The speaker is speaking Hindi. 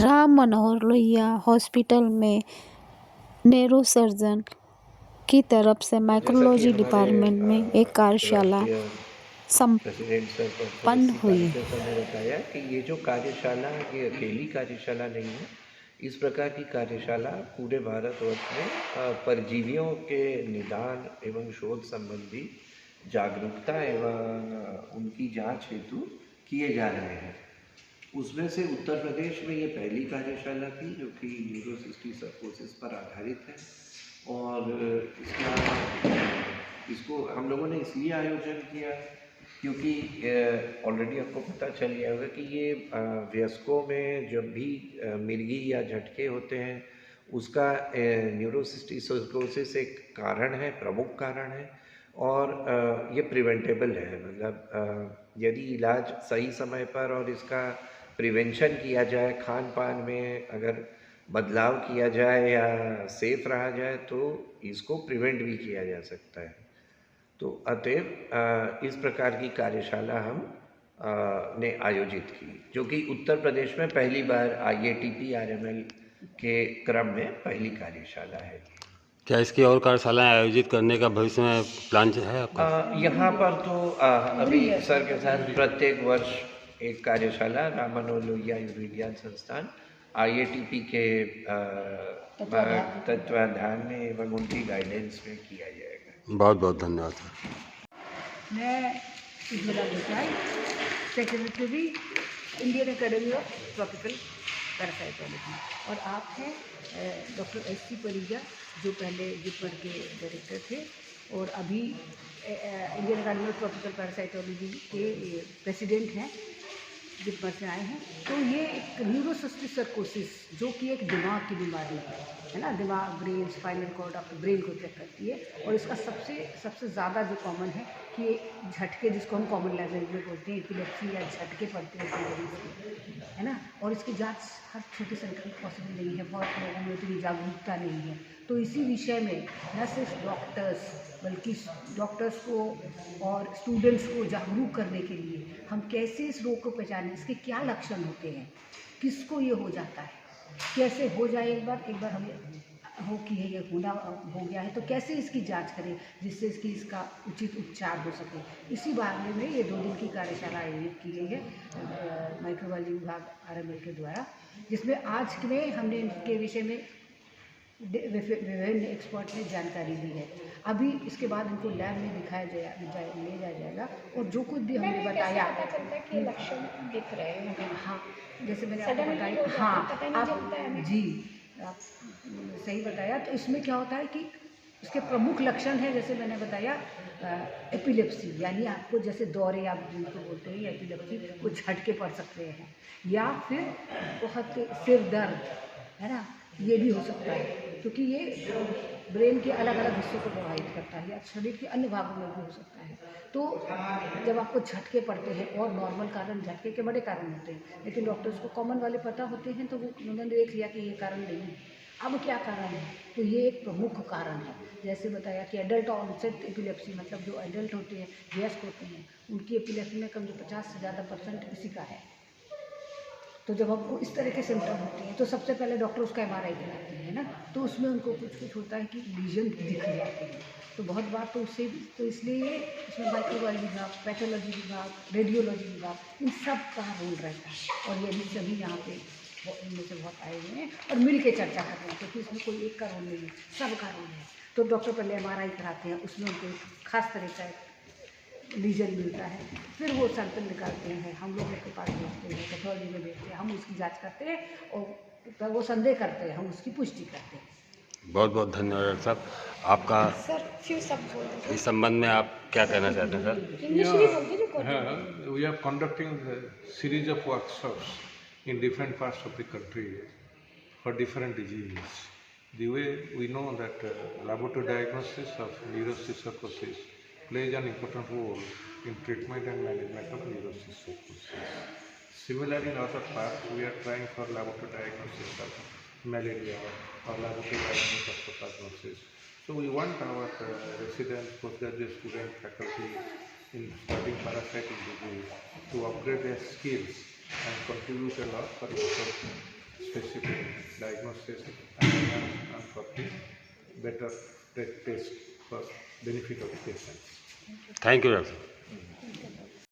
राम मनोहर लोहिया हॉस्पिटल में न्यूरोसर्जन की तरफ से माइक्रोलॉजी डिपार्टमेंट में एक कार्यशाला प्रेसिडेंट सर संपन्न हुई। सर ने बताया कि ये जो कार्यशाला ये अकेली कार्यशाला नहीं है। इस प्रकार की कार्यशाला पूरे भारतवर्ष में परजीवियों के निदान एवं शोध संबंधी जागरूकता एवं उनकी जांच हेतु किए जा रहे हैं। उसमें से उत्तर प्रदेश में ये पहली कार्यशाला थी जो कि न्यूरोसिस्टी सर्कोसिस पर आधारित है। और इसको हम लोगों ने इसलिए आयोजन किया क्योंकि ऑलरेडी आपको पता चल गया होगा कि ये वयस्कों में जब भी मिर्गी या झटके होते हैं उसका न्यूरोसिस्टी सर्कोसिस एक कारण है, प्रमुख कारण है। और ये प्रिवेंटेबल है, मतलब यदि इलाज सही समय पर और इसका प्रिवेंशन किया जाए, खान पान में अगर बदलाव किया जाए या सेफ रहा जाए तो इसको प्रिवेंट भी किया जा सकता है। तो अतएव इस प्रकार की कार्यशाला हम ने आयोजित की जो कि उत्तर प्रदेश में पहली बार IATP RML के क्रम में पहली कार्यशाला है। क्या इसकी और कार्यशालाएं आयोजित करने का भविष्य में प्लान है आपका? यहाँ पर तो अभी सर के साथ प्रत्येक वर्ष एक कार्यशाला राम मनोहर लोहिया आयुर्विज्ञान संस्थान IATP के तत्वाधान में एवं उनकी गाइडेंस में किया जाएगा। बहुत बहुत धन्यवाद सर। मैं Ujjwala Desai, secretary Indian academy of tropical parasitology, और आप हैं डॉक्टर SC परिजा जो पहले जिपमर के डायरेक्टर थे और अभी Indian academy of tropical parasitology के प्रेसिडेंट हैं, जिपमर से आए हैं। तो ये एक न्यूरोसिस्टी सर्कोसिस जो कि एक दिमाग की बीमारी है ना, दिमाग, ब्रेन, स्पाइनल कॉर्ड आपके ब्रेन को चेक करती है। और इसका सबसे ज़्यादा जो कॉमन है कि झटके, जिसको हम कॉमन लैंग्वेज में बोलते हैं एपिलेप्सी या झटके पड़ते हैं, है ना। और इसकी जांच हर छोटे सेंटर में पॉसिबल नहीं है, बहुत लोगों में इतनी जागरूकता नहीं है। तो इसी विषय में न सिर्फ डॉक्टर्स बल्कि डॉक्टर्स को और स्टूडेंट्स को जागरूक करने के लिए हम कैसे इस रोग को पहचानें, इसके क्या लक्षण होते हैं, किसको ये हो जाता है, कैसे हो जाए, एक बार हमें हो कि है ये होना हो गया है तो कैसे इसकी जांच करें जिससे इसका उचित उपचार हो सके। इसी बारे में ये 2 दिन की कार्यशाला आयोजित की गई है माइक्रोबायोलॉजी विभाग RML के द्वारा, जिसमें आज में हमने इनके विषय में विभिन्न एक्सपर्ट ने जानकारी दी है। अभी इसके बाद इनको लैब में ले जाया जाएगा और जो कुछ भी हमने बताया कि लक्षण दिख रहे हैं। हाँ, जैसे मैंने आपको बताया, हाँ आप जी आप सही बताया। तो इसमें क्या होता है कि इसके प्रमुख लक्षण हैं, जैसे मैंने बताया एपिलेप्सी, यानी आपको जैसे दौरे आप जिनको बोलते हैं एपिलेप्सी, वो झटके पड़ सकते हैं, या फिर बहुत सिर दर्द, है ना, ये भी हो सकता है क्योंकि ये ब्रेन के अलग अलग हिस्सों को प्रभावित करता है या शरीर के अन्य भागों में भी हो सकता है। तो जब आपको झटके पड़ते हैं, और नॉर्मल कारण झटके के बड़े कारण होते हैं, लेकिन डॉक्टर्स को कॉमन वाले पता होते हैं, तो वो उन्होंने देख लिया कि ये कारण नहीं है। अब क्या कारण है, तो ये एक प्रमुख कारण है। जैसे बताया कि एडल्ट ऑनसेट एपिलेप्सी, मतलब जो एडल्ट होते हैं, वयस्क होते हैं, उनकी एपिलेप्सी में कम से 50 से ज़्यादा % किसी का है। तो जब हमको इस तरह के सिम्टम होते हैं तो सबसे पहले डॉक्टर उसका MRI कराते हैं ना, तो उसमें उनको कुछ होता है कि लीजन दिख जाते हैं। तो बहुत बार तो इसलिए इसमें माइक्रोबायोलॉजी विभाग, पैथोलॉजी विभाग, रेडियोलॉजी विभाग, इन सब का रोल रहता है। और ये भी सभी यहाँ पे इनमें से बहुत आए हुए हैं और मिल के चर्चा कर रहे हैं, क्योंकि इसमें कोई एक का रोल नहीं है, सब का रोल है। तो डॉक्टर पहले MRI कराते हैं, उसमें उनको खास तरह का लीजन मिलता है, फिर वो सैंपल निकालते हैं, हम लोग के पास भेजते हैं, पैथोलॉजी में भेजते हैं, हम उसकी जांच करते हैं और वो संदेह करते हैं, हम उसकी पुष्टि करते हैं। बहुत बहुत धन्यवाद डॉक्टर साहब। आपका सर इस संबंध में आप क्या कहना चाहते हैं sir? We are conducting a series of workshops in different parts of the country for different diseases. The way we know that laboratory diagnosis of neurosis psychosis plays an important role in treatment and management of neurosis psychosis. Similarly, in other parts, we are trying for laboratory diagnosis of malaria or laboratory diagnosis of diagnosis. So we want our residents, postgraduate students, faculty in studying parasitic disease to upgrade their skills and contribute a lot for research, diagnosis and for the better test for benefit of the patients. Thank you doctor साहब।